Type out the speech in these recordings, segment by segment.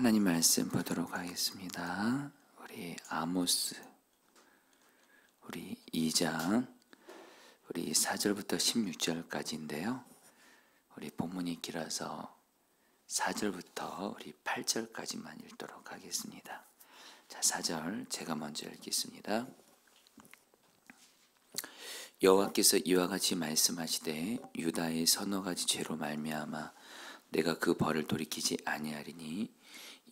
하나님 말씀 보도록 하겠습니다. 우리 아모스 우리 2장 우리 4절부터 16절까지인데요. 우리 본문이 길어서 4절부터 우리 8절까지만 읽도록 하겠습니다. 자, 4절 제가 먼저 읽겠습니다. 여호와께서 이와 같이 말씀하시되 유다의 서너 가지 죄로 말미암아 내가 그 벌을 돌이키지 아니하리니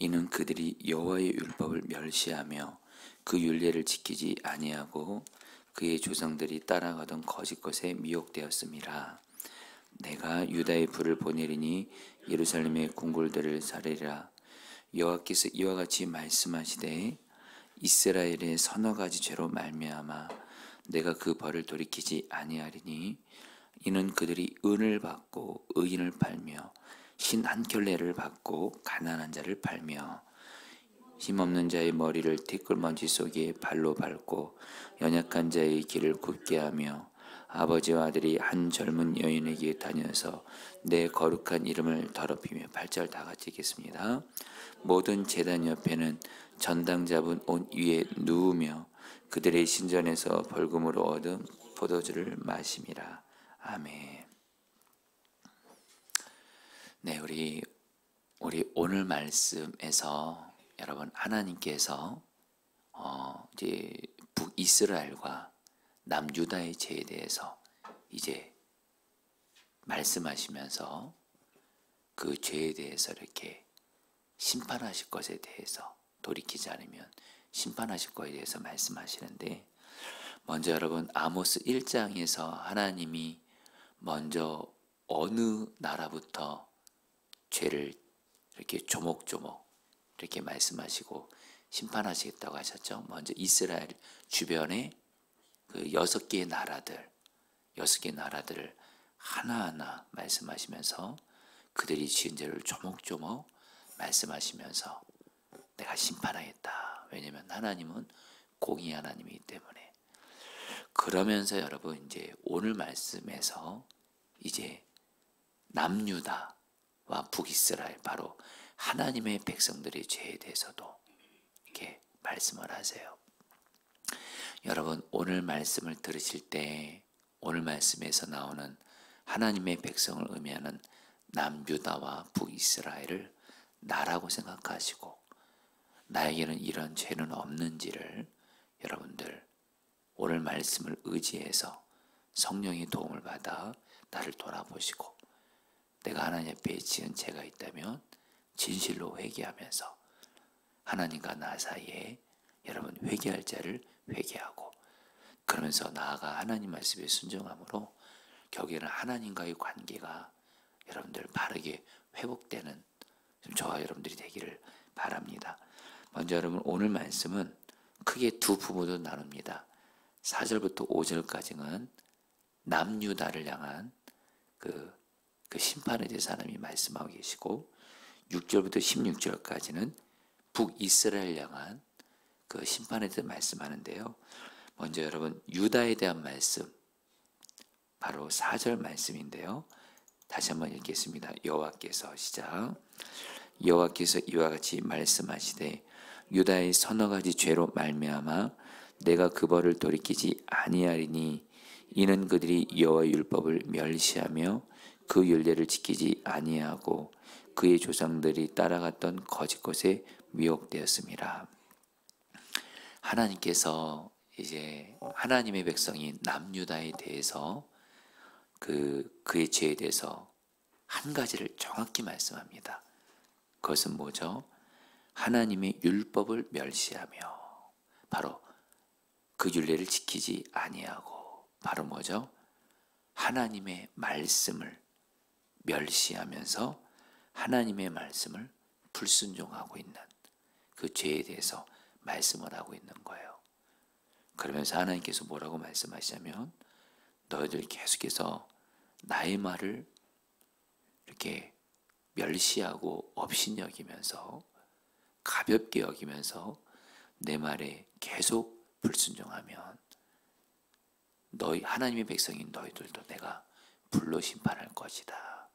이는 그들이 여호와의 율법을 멸시하며 그 율례를 지키지 아니하고 그의 조상들이 따라가던 거짓 것에 미혹되었음이라. 내가 유다의 불을 보내리니 예루살렘의 궁궐들을 사르리라. 여호와께서 이와 같이 말씀하시되 이스라엘의 서너 가지 죄로 말미암아 내가 그 벌을 돌이키지 아니하리니 이는 그들이 은을 받고 의인을 팔며 신 한 켤레를 받고 가난한 자를 팔며 힘없는 자의 머리를 티끌먼지 속에 발로 밟고 연약한 자의 길을 굽게 하며 아버지와 아들이 한 젊은 여인에게 다녀서 내 거룩한 이름을 더럽히며 8절 다 같이 읽겠습니다. 모든 제단 옆에는 전당 잡은 옷 위에 누우며 그들의 신전에서 벌금으로 얻은 포도주를 마심이라. 아멘. 네, 우리 오늘 말씀에서 여러분 하나님께서 이제 북이스라엘과 남유다의 죄에 대해서 이제 말씀하시면서 그 죄에 대해서 이렇게 심판하실 것에 대해서 돌이키지 않으면 심판하실 것에 대해서 말씀하시는데, 먼저 여러분 아모스 1장에서 하나님이 먼저 어느 나라부터 죄를 이렇게 조목조목 이렇게 말씀하시고 심판하시겠다고 하셨죠. 먼저 이스라엘 주변에 그 6개의 나라들을 하나하나 말씀하시면서 그들이 지은 죄를 조목조목 말씀하시면서 내가 심판하겠다. 왜냐하면 하나님은 공의 하나님이기 때문에. 그러면서 여러분 이제 오늘 말씀에서 이제 남유다와 북이스라엘, 바로 하나님의 백성들의 죄에 대해서도 이렇게 말씀을 하세요. 여러분 오늘 말씀을 들으실 때 오늘 말씀에서 나오는 하나님의 백성을 의미하는 남유다와 북이스라엘을 나라고 생각하시고 나에게는 이런 죄는 없는지를 여러분들 오늘 말씀을 의지해서 성령의 도움을 받아 나를 돌아보시고 내가 하나님 앞에 지은 죄가 있다면 진실로 회개하면서 하나님과 나 사이에 여러분 회개할 자를 회개하고, 그러면서 나아가 하나님 말씀에 순종함으로 결국에는 하나님과의 관계가 여러분들 바르게 회복되는 저와 여러분들이 되기를 바랍니다. 먼저 여러분 오늘 말씀은 크게 두 부분으로 나눕니다. 4절부터 5절까지는 남유다를 향한 그 심판에 대해서 하나님이 말씀하고 계시고, 6절부터 16절까지는 북이스라엘 향한 그 심판에 대해서 말씀하는데요. 먼저 여러분 유다에 대한 말씀, 바로 4절 말씀인데요. 다시 한번 읽겠습니다. 여호와께서 시작. 여호와께서 이와 같이 말씀하시되 유다의 서너 가지 죄로 말미암아 내가 그 벌을 돌이키지 아니하리니 이는 그들이 여호와의 율법을 멸시하며 그 율례를 지키지 아니하고 그의 조상들이 따라갔던 거짓 것에 미혹되었음이라. 하나님께서 이제 하나님의 백성인 남유다에 대해서 그의 죄에 대해서 한 가지를 정확히 말씀합니다. 그것은 뭐죠? 하나님의 율법을 멸시하며, 바로 그 율례를 지키지 아니하고, 바로 뭐죠? 하나님의 말씀을 멸시하면서 하나님의 말씀을 불순종하고 있는 그 죄에 대해서 말씀을 하고 있는 거예요. 그러면서 하나님께서 뭐라고 말씀하시냐면, 너희들 계속해서 나의 말을 이렇게 멸시하고 업신여기면서 가볍게 여기면서 내 말에 계속 불순종하면 너희 하나님의 백성인 너희들도 내가 불로 심판할 것이다.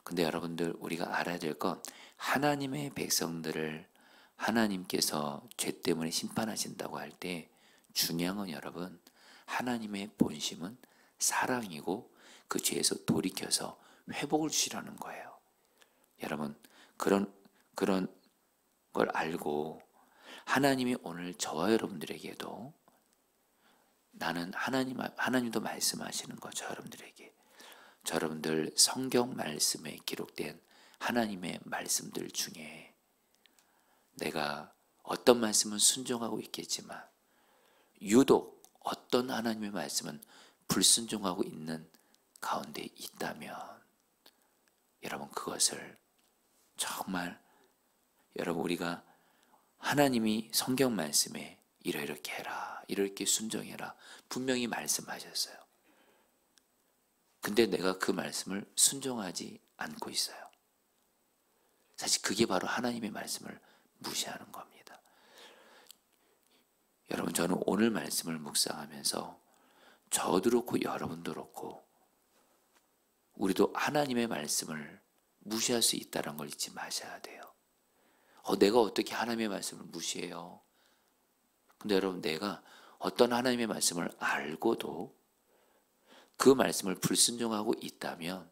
근데 여러분들 우리가 알아야 될 건 하나님의 백성들을 하나님께서 죄 때문에 심판하신다고 할 때 중요한 건 여러분 하나님의 본심은 사랑이고 그 죄에서 돌이켜서 회복을 주시라는 거예요. 여러분 그런 걸 알고 하나님이 오늘 저와 여러분들에게도 나는 하나님도 말씀하시는 거죠. 여러분들에게 여러분들 성경 말씀에 기록된 하나님의 말씀들 중에 내가 어떤 말씀은 순종하고 있겠지만 유독 어떤 하나님의 말씀은 불순종하고 있는 가운데 있다면 여러분 그것을 정말 여러분 우리가 하나님이 성경 말씀에 이렇게 해라 이렇게 순종해라 분명히 말씀하셨어요. 근데 내가 그 말씀을 순종하지 않고 있어요. 사실 그게 바로 하나님의 말씀을 무시하는 겁니다. 여러분 저는 오늘 말씀을 묵상하면서 저도 그렇고 여러분도 그렇고 우리도 하나님의 말씀을 무시할 수 있다는 걸 잊지 마셔야 돼요. 내가 어떻게 하나님의 말씀을 무시해요? 근데 여러분 내가 어떤 하나님의 말씀을 알고도 그 말씀을 불순종하고 있다면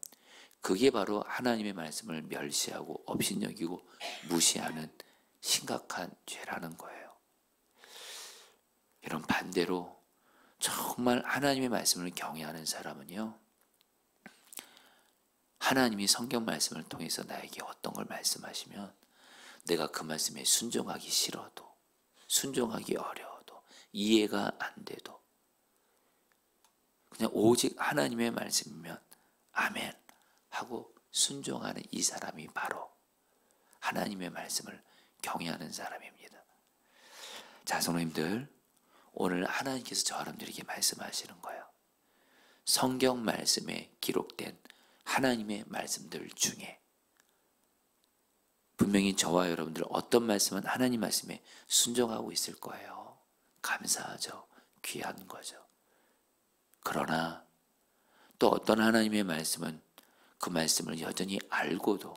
그게 바로 하나님의 말씀을 멸시하고 업신여기고 무시하는 심각한 죄라는 거예요. 여러분 반대로 정말 하나님의 말씀을 경외하는 사람은요 하나님이 성경 말씀을 통해서 나에게 어떤 걸 말씀하시면 내가 그 말씀에 순종하기 싫어도 순종하기 어려워도 이해가 안 돼도 그냥 오직 하나님의 말씀이면 아멘 하고 순종하는 이 사람이 바로 하나님의 말씀을 경외하는 사람입니다. 자, 성도님들 오늘 하나님께서 저 사람들에게 말씀하시는 거예요. 성경 말씀에 기록된 하나님의 말씀들 중에 분명히 저와 여러분들 어떤 말씀은 하나님 말씀에 순종하고 있을 거예요. 감사하죠. 귀한 거죠. 그러나 또 어떤 하나님의 말씀은 그 말씀을 여전히 알고도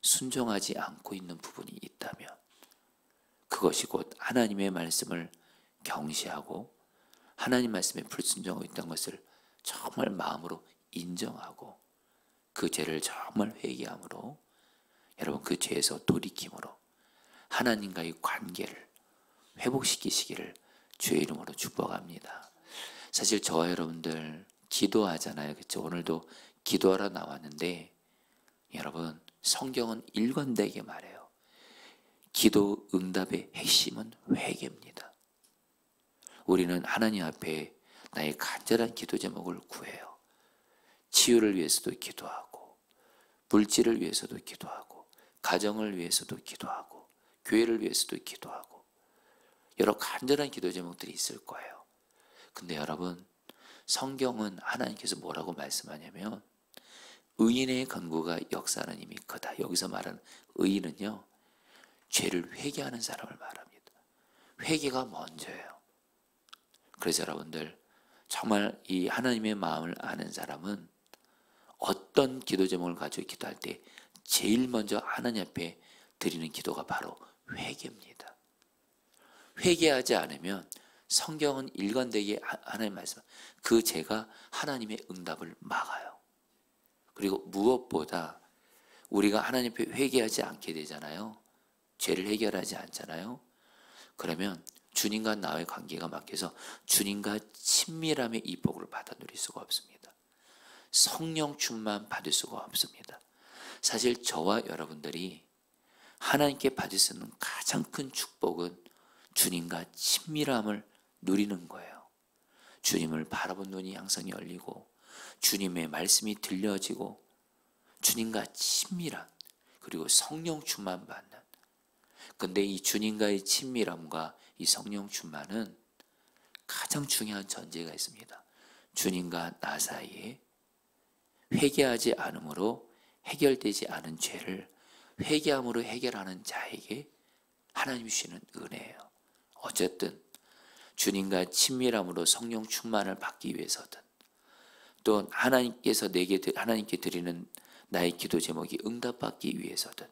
순종하지 않고 있는 부분이 있다면 그것이 곧 하나님의 말씀을 경시하고 하나님 말씀에 불순종하고 있다는 것을 정말 마음으로 인정하고 그 죄를 정말 회개함으로 여러분 그 죄에서 돌이킴으로 하나님과의 관계를 회복시키시기를 주의 이름으로 축복합니다. 사실 저와 여러분들 기도하잖아요. 그렇죠? 오늘도 기도하러 나왔는데 여러분 성경은 일관되게 말해요. 기도 응답의 핵심은 회개입니다. 우리는 하나님 앞에 나의 간절한 기도 제목을 구해요. 치유를 위해서도 기도하고 물질을 위해서도 기도하고 가정을 위해서도 기도하고 교회를 위해서도 기도하고 여러 간절한 기도 제목들이 있을 거예요. 근데 여러분 성경은 하나님께서 뭐라고 말씀하냐면 의인의 간구가 역사하는 힘이 크다. 여기서 말하는 의인은요 죄를 회개하는 사람을 말합니다. 회개가 먼저예요. 그래서 여러분들 정말 이 하나님의 마음을 아는 사람은 어떤 기도 제목을 가지고 기도할 때 제일 먼저 하나님 앞에 드리는 기도가 바로 회개입니다. 회개하지 않으면 성경은 일관되게 하나님 말씀 그 죄가 하나님의 응답을 막아요. 그리고 무엇보다 우리가 하나님 앞에 회개하지 않게 되잖아요. 죄를 해결하지 않잖아요. 그러면 주님과 나의 관계가 막혀서 주님과 친밀함의 이 복을 받아 누릴 수가 없습니다. 성령 충만 받을 수가 없습니다. 사실 저와 여러분들이 하나님께 받을 수 있는 가장 큰 축복은 주님과 친밀함을 누리는 거예요. 주님을 바라본 눈이 항상 열리고 주님의 말씀이 들려지고 주님과 친밀한 그리고 성령 충만 받는 근데 이 주님과의 친밀함과 이 성령 충만은 가장 중요한 전제가 있습니다. 주님과 나 사이에 회개하지 않음으로 해결되지 않은 죄를 회개함으로 해결하는 자에게 하나님이 주시는 은혜예요. 어쨌든 주님과 친밀함으로 성령 충만을 받기 위해서든 또 하나님께 드리는 나의 기도 제목이 응답받기 위해서든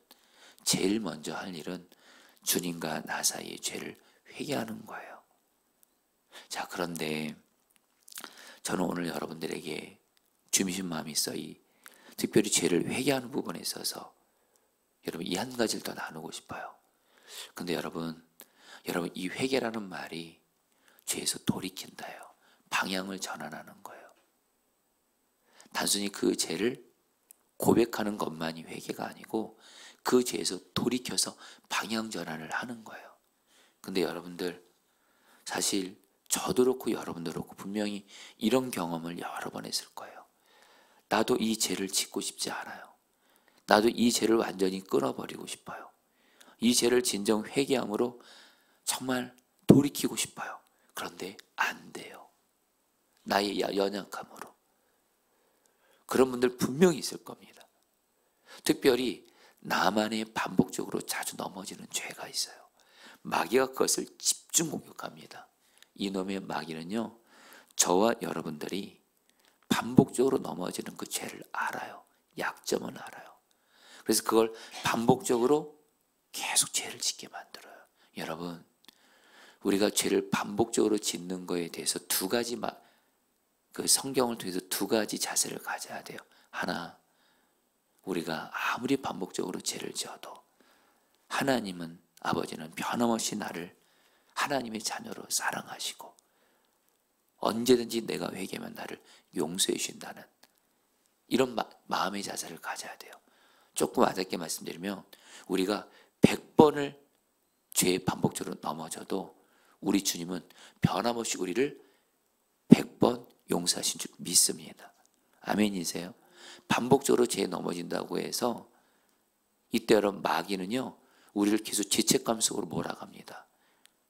제일 먼저 할 일은 주님과 나 사이의 죄를 회개하는 거예요. 자, 그런데 저는 오늘 여러분들에게 주신 마음이 있어 특별히 죄를 회개하는 부분에 있어서 여러분 이 한 가지를 더 나누고 싶어요. 근데 여러분 이 회개라는 말이 죄에서 돌이킨다요. 방향을 전환하는 거예요. 단순히 그 죄를 고백하는 것만이 회개가 아니고 그 죄에서 돌이켜서 방향 전환을 하는 거예요. 근데 여러분들 사실 저도 그렇고 여러분도 그렇고 분명히 이런 경험을 여러 번 했을 거예요. 나도 이 죄를 짓고 싶지 않아요. 나도 이 죄를 완전히 끊어버리고 싶어요. 이 죄를 진정 회개함으로 정말 돌이키고 싶어요. 그런데 안 돼요. 나의 연약함으로. 그런 분들 분명히 있을 겁니다. 특별히 나만의 반복적으로 자주 넘어지는 죄가 있어요. 마귀가 그것을 집중 공격합니다. 이놈의 마귀는요, 저와 여러분들이 반복적으로 넘어지는 그 죄를 알아요. 약점은 알아요. 그래서 그걸 반복적으로 계속 죄를 짓게 만들어요. 여러분, 우리가 죄를 반복적으로 짓는 거에 대해서 두 가지 그 성경을 통해서 두 가지 자세를 가져야 돼요. 하나, 우리가 아무리 반복적으로 죄를 지어도 하나님은, 아버지는 변함없이 나를 하나님의 자녀로 사랑하시고 언제든지 내가 회개하면 나를 용서해 주신다는 이런 마음의 자세를 가져야 돼요. 조금 와닿게 말씀드리면 우리가 100번을 죄에 반복적으로 넘어져도 우리 주님은 변함없이 우리를 100번 용서하신 줄 믿습니다. 아멘이세요? 반복적으로 죄에 넘어진다고 해서 이때 여러분 마귀는요, 우리를 계속 죄책감 속으로 몰아갑니다.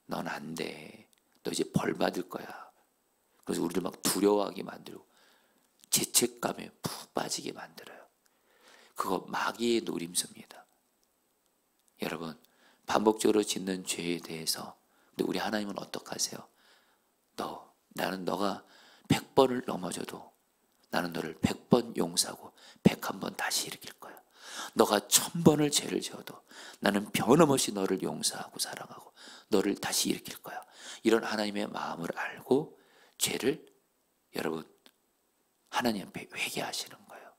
넌 안 돼. 너 이제 벌 받을 거야. 그래서 우리를 막 두려워하게 만들고 죄책감에 푹 빠지게 만들어요. 그거 마귀의 노림수입니다. 여러분, 반복적으로 짓는 죄에 대해서 근데 우리 하나님은 어떻게 하세요? 나는 너가 100번을 넘어져도 나는 너를 100번 용서하고 101번 다시 일으킬 거야. 너가 1000번을 죄를 지어도 나는 변함없이 너를 용서하고 사랑하고 너를 다시 일으킬 거야. 이런 하나님의 마음을 알고 죄를 여러분 하나님 앞에 회개하시는 거예요.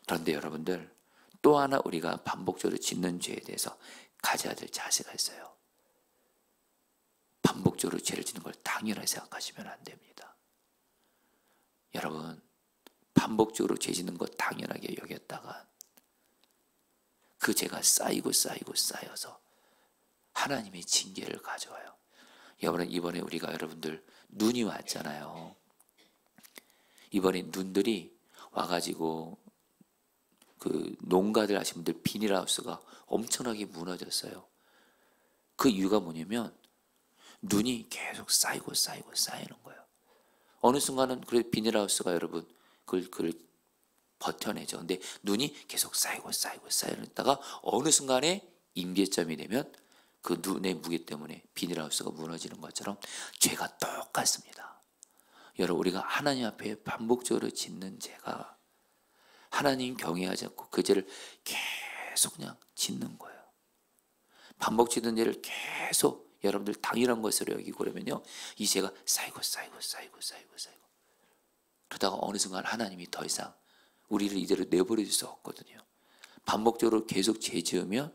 그런데 여러분들 또 하나 우리가 반복적으로 짓는 죄에 대해서 가져야 될 자세가 있어요. 반복적으로 죄를 짓는 걸 당연하게 생각하시면 안 됩니다. 여러분, 반복적으로 죄 짓는 것 당연하게 여겼다가 그 죄가 쌓여서 하나님의 징계를 가져와요. 이번에 우리가 여러분들 눈이 왔잖아요. 이번에 눈들이 와가지고 그 농가들 하신 분들 비닐하우스가 엄청나게 무너졌어요. 그 이유가 뭐냐면 눈이 계속 쌓이는 거예요. 어느 순간은 그래도 비닐하우스가 여러분 그걸 버텨내죠. 근데 눈이 계속 쌓이다가 어느 순간에 임계점이 되면 그 눈의 무게 때문에 비닐하우스가 무너지는 것처럼 죄가 똑같습니다. 여러분, 우리가 하나님 앞에 반복적으로 짓는 죄가 하나님 경외하지 않고 그 죄를 계속 그냥 짓는 거예요. 반복 짓는 죄를 계속 여러분들 당연한 것으로 여기고 그러면요, 이 죄가 쌓이고 그러다가 어느 순간 하나님이 더 이상 우리를 이대로 내버려 둘 수 없거든요. 반복적으로 계속 죄 지으면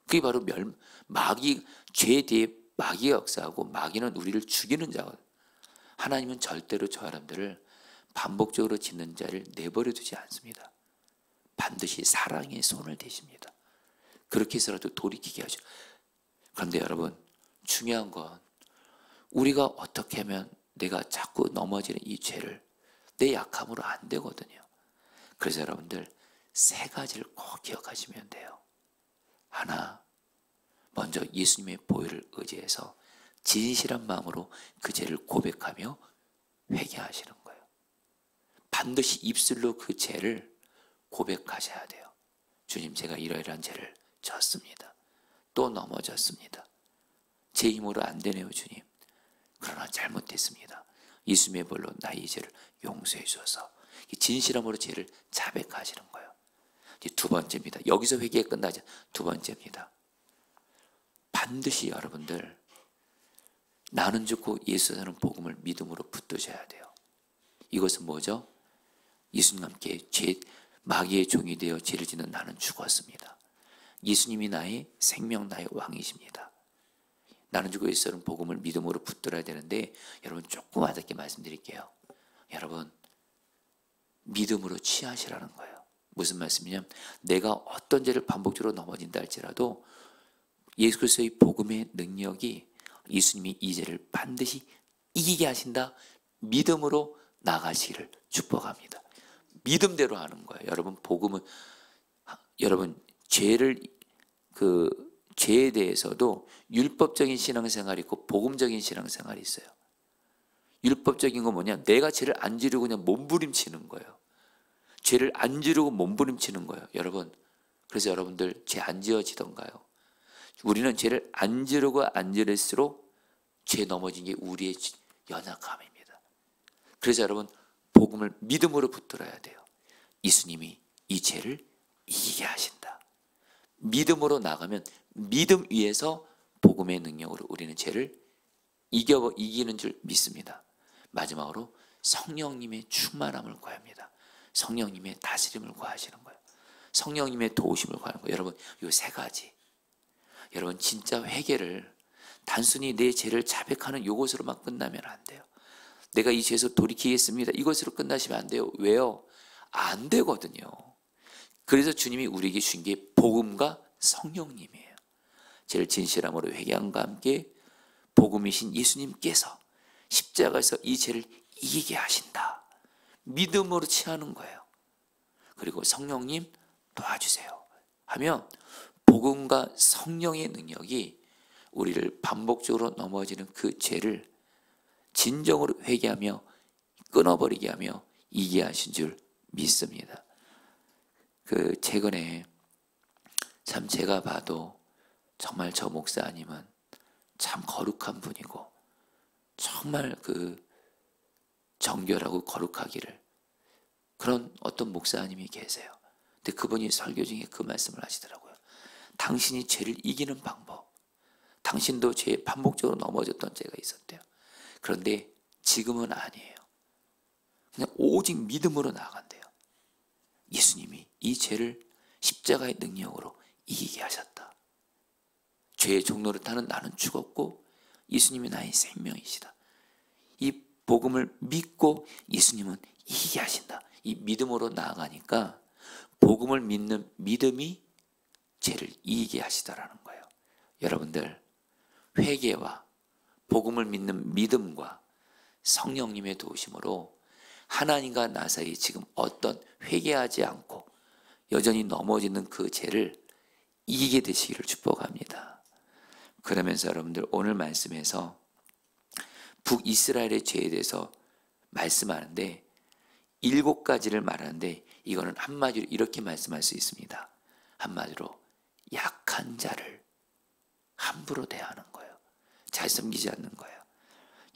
그게 바로 죄 뒤에 마귀가 역사하고 마귀는 우리를 죽이는 자거든요. 하나님은 절대로 저 사람들을 반복적으로 짓는 자를 내버려 두지 않습니다. 반드시 사랑의 손을 대십니다. 그렇게 해서라도 돌이키게 하죠. 그런데 여러분, 중요한 건 우리가 어떻게 하면 내가 자꾸 넘어지는 이 죄를 내 약함으로 안 되거든요. 그래서 여러분들 3가지를 꼭 기억하시면 돼요. 하나, 먼저 예수님의 보혈을 의지해서 진실한 마음으로 그 죄를 고백하며 회개하시는 거예요. 반드시 입술로 그 죄를 고백하셔야 돼요. 주님, 제가 이러이러한 죄를 졌습니다. 또 넘어졌습니다. 제 힘으로 안 되네요, 주님. 그러나 잘못됐습니다. 예수님의 보혈로 나의 죄를 용서해 주셔서 진실함으로 죄를 자백하시는 거예요. 이제 두 번째입니다. 여기서 회개 끝나지 두 번째입니다. 반드시 여러분들 나는 죽고 예수 사는 복음을 믿음으로 붙드셔야 돼요. 이것은 뭐죠? 예수님과 함께 마귀의 종이 되어 죄를 짓는 나는 죽었습니다. 예수님이 나의 생명, 나의 왕이십니다. 나는 죽고 예수 사는 복음을 믿음으로 붙들어야 되는데, 여러분 조금 와닿게 말씀드릴게요. 여러분 믿음으로 취하시라는 거예요. 무슨 말씀이냐면, 내가 어떤 죄를 반복적으로 넘어진다 할지라도 예수 그리스도의 복음의 능력이 예수님이 이 죄를 반드시 이기게 하신다, 믿음으로 나가시기를 축복합니다. 믿음대로 하는 거예요. 여러분 복음은, 여러분 죄에 대해서도 율법적인 신앙생활이 있고 복음적인 신앙생활이 있어요. 율법적인 건 뭐냐? 내가 죄를 안 지르고 그냥 몸부림치는 거예요. 죄를 안 지르고 몸부림치는 거예요. 여러분, 그래서 여러분들 죄 안 지어지던가요? 우리는 죄를 안 지르고 안 지를수록 죄 넘어진 게 우리의 연약함입니다. 그래서 여러분 복음을 믿음으로 붙들어야 돼요. 예수님이 이 죄를 이기게 하신다. 믿음으로 나가면 믿음 위에서 복음의 능력으로 우리는 죄를 이기는 줄 믿습니다. 마지막으로 성령님의 충만함을 구합니다. 성령님의 다스림을 구하시는 거예요. 성령님의 도우심을 구하는 거예요. 여러분 이 세 가지, 여러분 진짜 회개를 단순히 내 죄를 자백하는 이것으로만 끝나면 안 돼요. 내가 이 죄에서 돌이키겠습니다, 이것으로 끝나시면 안 돼요. 왜요? 안 되거든요. 그래서 주님이 우리에게 주신 게 복음과 성령님이에요. 죄를 진실함으로 회개함과 함께 복음이신 예수님께서 십자가에서 이 죄를 이기게 하신다. 믿음으로 취하는 거예요. 그리고 성령님 도와주세요 하면 복음과 성령의 능력이 우리를 반복적으로 넘어지는 그 죄를 진정으로 회개하며 끊어버리게 하며 이기게 하신 줄 믿습니다. 최근에 참 제가 봐도 정말 저 목사님은 참 거룩한 분이고 정말 정결하고 거룩하기를, 그런 어떤 목사님이 계세요. 근데 그분이 설교 중에 그 말씀을 하시더라고요. 당신이 죄를 이기는 방법, 당신도 죄에 반복적으로 넘어졌던 죄가 있었대요. 그런데 지금은 아니에요. 그냥 오직 믿음으로 나아간대요. 예수님이 이 죄를 십자가의 능력으로 이기게 하셨다. 죄의 종로를 타는 나는 죽었고 예수님이 나의 생명이시다. 이 복음을 믿고 예수님은 이기게 하신다. 이 믿음으로 나아가니까 복음을 믿는 믿음이 죄를 이기게 하시더라는 거예요. 여러분들 회개와 복음을 믿는 믿음과 성령님의 도우심으로 하나님과 나 사이 지금 어떤 회개하지 않고 여전히 넘어지는 그 죄를 이기게 되시기를 축복합니다. 그러면서 여러분들 오늘 말씀에서 북이스라엘의 죄에 대해서 말씀하는데 7가지를 말하는데, 이거는 한마디로 이렇게 말씀할 수 있습니다. 한마디로 약한 자를 함부로 대하는 거예요. 잘 섬기지 않는 거예요.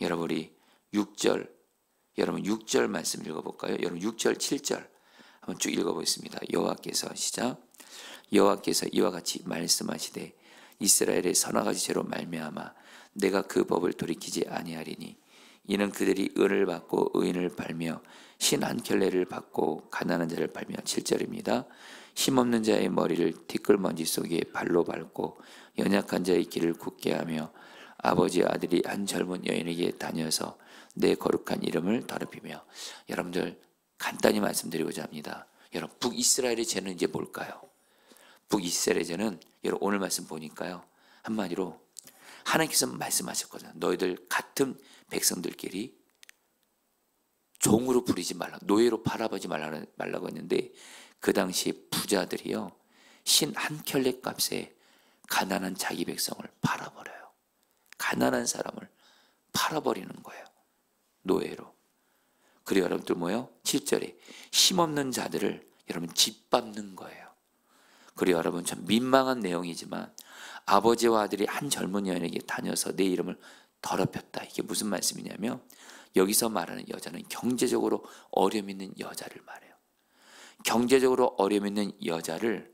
여러분 우리 6절 말씀 읽어볼까요? 여러분 6절 7절 한번 쭉 읽어보겠습니다. 여호와께서 시작. 여호와께서 이와 같이 말씀하시되 이스라엘의 서너 가지 죄로 말미암아 내가 그 법을 돌이키지 아니하리니 이는 그들이 은을 받고 의인을 팔며 신 한 켤레를 받고 가난한 자를 팔며 7절입니다. 힘없는 자의 머리를 티끌먼지 속에 발로 밟고 연약한 자의 길을 굳게 하며 아버지 아들이 한 젊은 여인에게 다녀서 내 거룩한 이름을 더럽히며. 여러분들 간단히 말씀드리고자 합니다. 여러분 북이스라엘의 죄는 이제 뭘까요? 북이스라엘의 죄는 여러분 오늘 말씀 보니까요, 한마디로 하나님께서 말씀하셨거든요. 너희들 같은 백성들끼리 종으로 부리지 말라, 노예로 바라보지 말라고 했는데, 그 당시 부자들이요 신 한 켤레 값에 가난한 자기 백성을 팔아버려요. 가난한 사람을 팔아버리는 거예요, 노예로. 그리고 여러분들 뭐예요? 7절에 힘없는 자들을 여러분 짓밟는 거예요. 그리고 여러분 참 민망한 내용이지만 아버지와 아들이 한 젊은 여인에게 다녀서 내 이름을 더럽혔다. 이게 무슨 말씀이냐면 여기서 말하는 여자는 경제적으로 어려움 있는 여자를 말해요. 경제적으로 어려움 있는 여자를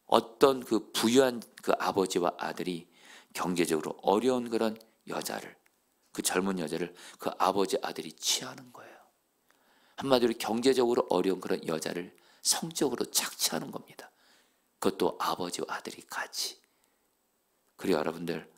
어떤 그 부유한 그 아버지와 아들이 경제적으로 어려운 그런 여자를, 그 젊은 여자를 그 아버지 아들이 취하는 거예요. 한마디로 경제적으로 어려운 그런 여자를 성적으로 착취하는 겁니다. 그것도 아버지와 아들이 같이. 그리고 여러분들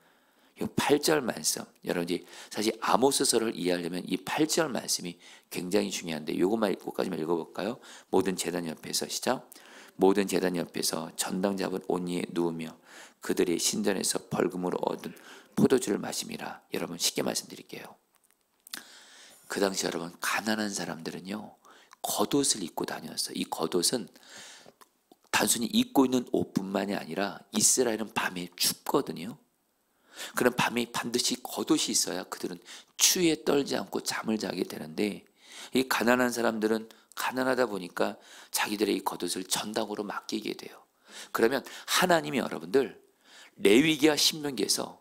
이 8절 말씀, 여러분이 사실 아모스서를 이해하려면 이 8절 말씀이 굉장히 중요한데 이것만 읽고까지만 읽어볼까요? 모든 제단 옆에서 시작. 모든 제단 옆에서 전당 잡은 옷 위에 누우며 그들의 신전에서 벌금으로 얻은 포도주를 마심이라. 여러분 쉽게 말씀드릴게요. 그 당시 여러분 가난한 사람들은요 겉옷을 입고 다녔어요. 이 겉옷은 단순히 입고 있는 옷뿐만이 아니라 이스라엘은 밤에 춥거든요. 그런 밤에 반드시 겉옷이 있어야 그들은 추위에 떨지 않고 잠을 자게 되는데, 이 가난한 사람들은 가난하다 보니까 자기들의 이 겉옷을 전당으로 맡기게 돼요. 그러면 하나님이 여러분들 레위기와 신명기에서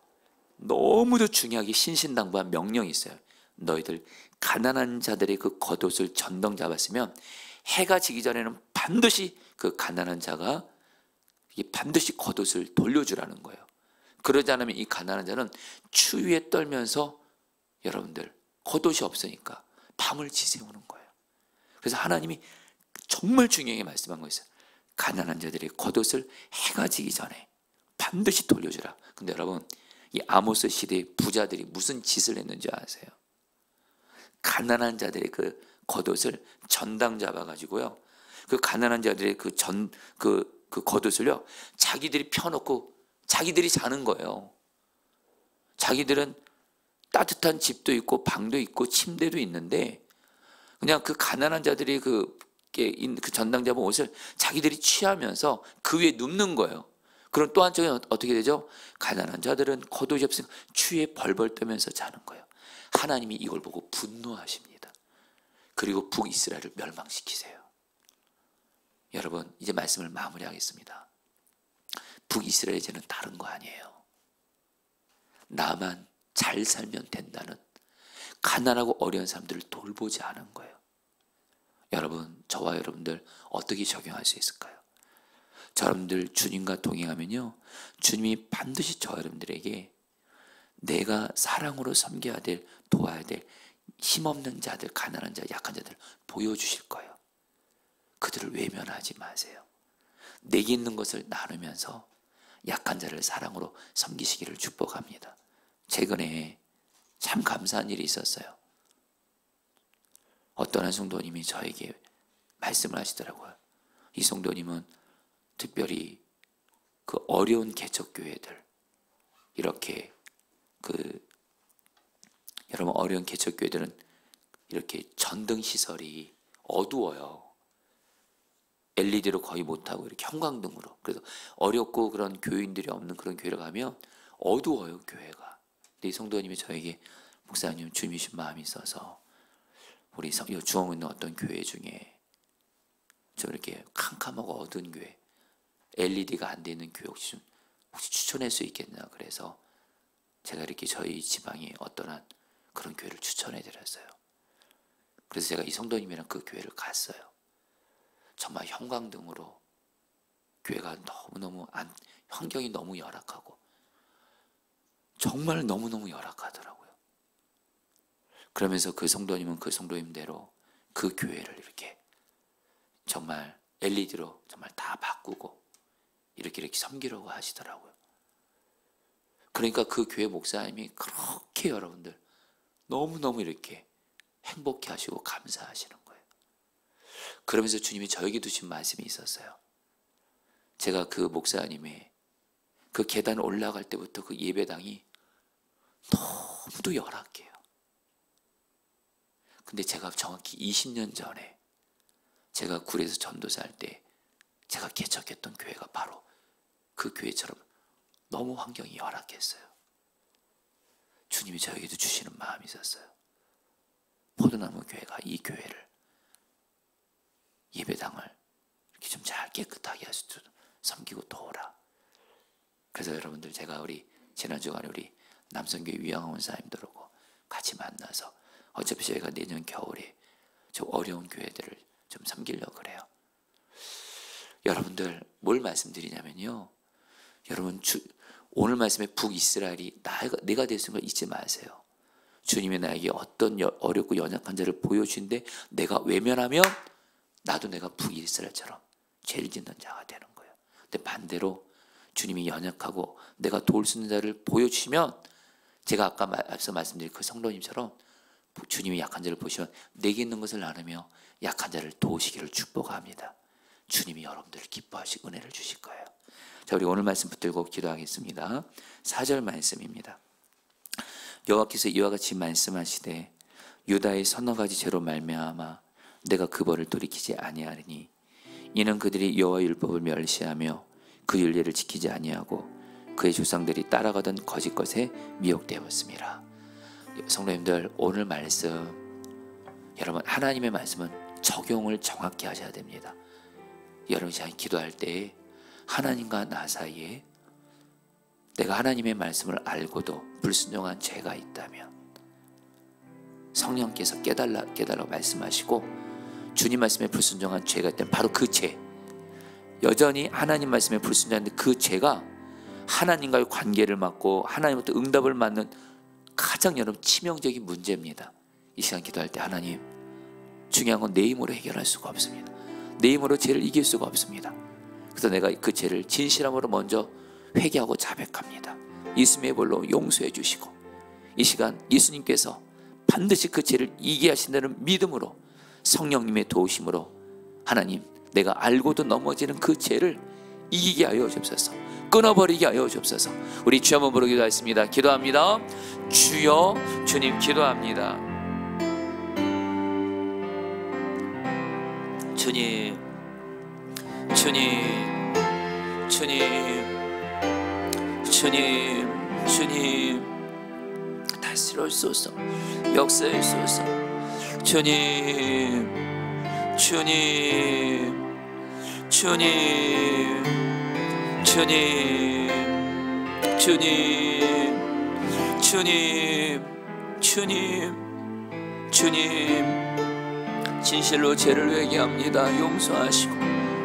너무도 중요하게 신신당부한 명령이 있어요. 너희들 가난한 자들의 그 겉옷을 전당 잡았으면 해가 지기 전에는 반드시 그 가난한 자가 반드시 겉옷을 돌려주라는 거예요. 그러지 않으면 이 가난한 자는 추위에 떨면서 여러분들 겉옷이 없으니까 밤을 지새우는 거예요. 그래서 하나님이 정말 중요하게 말씀한 거였어요. 가난한 자들의 겉옷을 해가 지기 전에 반드시 돌려주라. 근데 여러분 이 아모스 시대의 부자들이 무슨 짓을 했는지 아세요? 가난한 자들의 그 겉옷을 전당 잡아가지고요, 그 가난한 자들의 그 겉옷을요 자기들이 펴놓고 자기들이 자는 거예요. 자기들은 따뜻한 집도 있고 방도 있고 침대도 있는데 그냥 그 가난한 자들이 그 전당 잡은 옷을 자기들이 취하면서 그 위에 눕는 거예요. 그럼 또 한쪽에 어떻게 되죠? 가난한 자들은 겉옷이 없으면 추위에 벌벌 떠면서 자는 거예요. 하나님이 이걸 보고 분노하십니다. 그리고 북이스라엘을 멸망시키세요. 여러분 이제 말씀을 마무리하겠습니다. 북이스라엘 이제는 다른 거 아니에요. 나만 잘 살면 된다는, 가난하고 어려운 사람들을 돌보지 않은 거예요. 여러분 저와 여러분들 어떻게 적용할 수 있을까요? 여러분들 주님과 동행하면요 주님이 반드시 저 여러분들에게 내가 사랑으로 섬겨야 될, 도와야 될 힘없는 자들, 가난한 자, 약한 자들 보여주실 거예요. 그들을 외면하지 마세요. 내게 있는 것을 나누면서 약한 자를 사랑으로 섬기시기를 축복합니다. 최근에 참 감사한 일이 있었어요. 어떤 한 성도님이 저에게 말씀을 하시더라고요. 이 성도님은 특별히 그 어려운 개척교회들, 이렇게 여러분 어려운 개척교회들은 이렇게 전등 시설이 어두워요. LED로 거의 못하고 이렇게 형광등으로. 그래서 어렵고 그런 교인들이 없는 그런 교회를 가면 어두워요 교회가. 근데 이 성도님이 저에게 목사님 주님이 주신 마음이 있어서 우리 중앙에 있는 어떤 교회 중에 좀 이렇게 캄캄하고 어두운 교회, LED가 안 돼 있는 교회 혹시 추천할 수 있겠나. 그래서 제가 이렇게 저희 지방에 어떠한 그런 교회를 추천해 드렸어요. 그래서 제가 이 성도님이랑 그 교회를 갔어요. 정말 형광등으로 교회가 너무너무 환경이 너무 열악하고 정말 너무너무 열악하더라고요. 그러면서 그 성도님은 그 성도님대로 그 교회를 이렇게 정말 LED로 정말 다 바꾸고 이렇게 섬기려고 하시더라고요. 그러니까 그 교회 목사님이 그렇게 여러분들 너무너무 이렇게 행복해 하시고 감사하시는 거예요. 그러면서 주님이 저에게 주신 말씀이 있었어요. 제가 그 목사님의 그 계단 올라갈 때부터 그 예배당이 너무도 열악해요. 근데 제가 정확히 20년 전에 제가 굴에서 전도사 할 때 제가 개척했던 교회가 바로 그 교회처럼 너무 환경이 열악했어요. 주님이 저에게도 주시는 마음이 있었어요. 포도나무 교회가 이 교회를, 예배당을 이렇게 좀 잘 깨끗하게 할 수 있도록 섬기고 도우라. 그래서 여러분들 제가 우리 지난주간에 우리 남성교회 위양원 사님들하고 같이 만나서 어차피 저희가 내년 겨울에 좀 어려운 교회들을 좀 섬기려고 그래요. 여러분들 뭘 말씀드리냐면요, 여러분 오늘 말씀에 북이스라엘이 내가 되신 걸 잊지 마세요. 주님이 나에게 어떤 어렵고 연약한 자를 보여주는데 내가 외면하면 나도 내가 북이스라엘처럼 죄를 짓는 자가 되는 거예요. 근데 반대로 주님이 연약하고 내가 도울 수 있는 자를 보여주시면, 제가 아까 앞서 말씀드린 그 성도님처럼 주님이 약한 자를 보시면 내게 있는 것을 나누며 약한 자를 도우시기를 축복합니다. 주님이 여러분들을 기뻐하시고 은혜를 주실 거예요. 자, 우리 오늘 말씀 붙들고 기도하겠습니다. 4절 말씀입니다. 여호와께서 이와 같이 말씀하시되 유다의 서너 가지 죄로 말미암아 내가 그 벌을 돌이키지 아니하리니 이는 그들이 여호와의 율법을 멸시하며 그 율례를 지키지 아니하고 그의 조상들이 따라가던 거짓 것에 미혹되었습니다. 성도님들, 오늘 말씀, 여러분 하나님의 말씀은 적용을 정확히 하셔야 됩니다. 여러분이 기도할 때 하나님과 나 사이에 내가 하나님의 말씀을 알고도 불순종한 죄가 있다면 성령께서 깨달라고 말씀하시고, 주님 말씀에 불순종한 죄가 있다면 바로 그 죄, 여전히 하나님 말씀에 불순종하는데 그 죄가 하나님과의 관계를 막고 하나님부터 응답을 받는 가장 여러분 치명적인 문제입니다. 이 시간 기도할 때 하나님, 중요한 건 내 힘으로 해결할 수가 없습니다. 내 힘으로 죄를 이길 수가 없습니다. 그래서 내가 그 죄를 진실함으로 먼저 회개하고 자백합니다. 예수님의 볼로 용서해 주시고, 이 시간 예수님께서 반드시 그 죄를 이기게 하신다는 믿음으로 성령님의 도우심으로 하나님, 내가 알고도 넘어지는 그 죄를 이기게 하여 주옵소서. 끊어버리게 하여 주옵소서. 우리 주여 한번 부르기도 하겠습니다. 기도합니다. 주여, 주님 기도합니다. 주님, 주님, 주님, 주님, 주님, 다스려주소서. 역사해주소서. 주님, 주님, 주님, 주님, 주님, 주님, 주님, 주님, 진실로 죄를 회개합니다. 용서하시고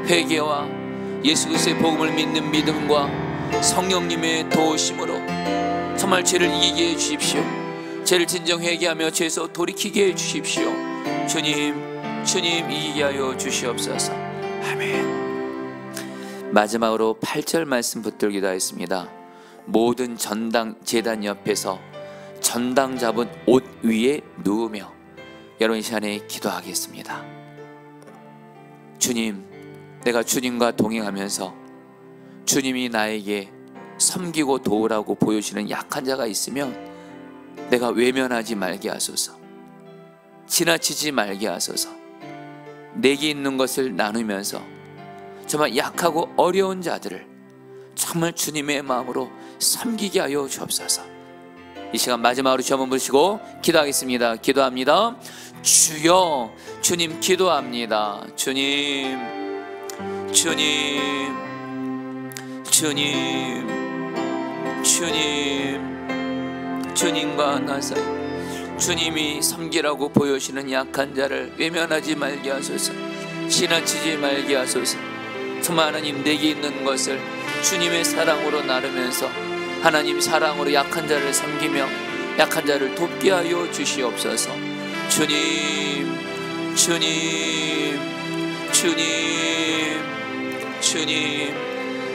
회개와 예수 그리스도의 복음을 믿는 믿음과 성령님의 도우심으로 정말 죄를 이기게 해주십시오. 죄를 진정 회개하며 죄에서 돌이키게 해주십시오. 주님, 주님 이기게 하여 주시옵소서. 아멘. 마지막으로 8절 말씀 붙들기도 하겠습니다. 모든 전당 제단 옆에서 전당 잡은 옷 위에 누우며 여러분 이 시간에 기도하겠습니다. 주님, 내가 주님과 동행하면서 주님이 나에게 섬기고 도우라고 보여주는 약한 자가 있으면 내가 외면하지 말게 하소서. 지나치지 말게 하소서. 내게 있는 것을 나누면서 정말 약하고 어려운 자들을 정말 주님의 마음으로 섬기게 하여 주옵소서. 이 시간 마지막으로 주 한번 부르시고 기도하겠습니다. 기도합니다. 주여, 주님 기도합니다. 주님, 주님, 주님, 주님, 주님과 나 사이 주님이 섬기라고 보여주시는 약한 자를 외면하지 말게 하소서. 지나치지 말게 하소서. 정말 하나님, 내게 있는 것을 주님의 사랑으로 나누면서 하나님 사랑으로 약한 자를 섬기며 약한 자를 돕게 하여 주시옵소서. 주님, 주님, 주님, 주님,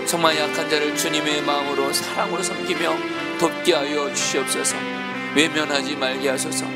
정말 약한 자를 주님의 마음으로 사랑으로 섬기며 돕게 하여 주시옵소서. 외면하지 말게 하소서.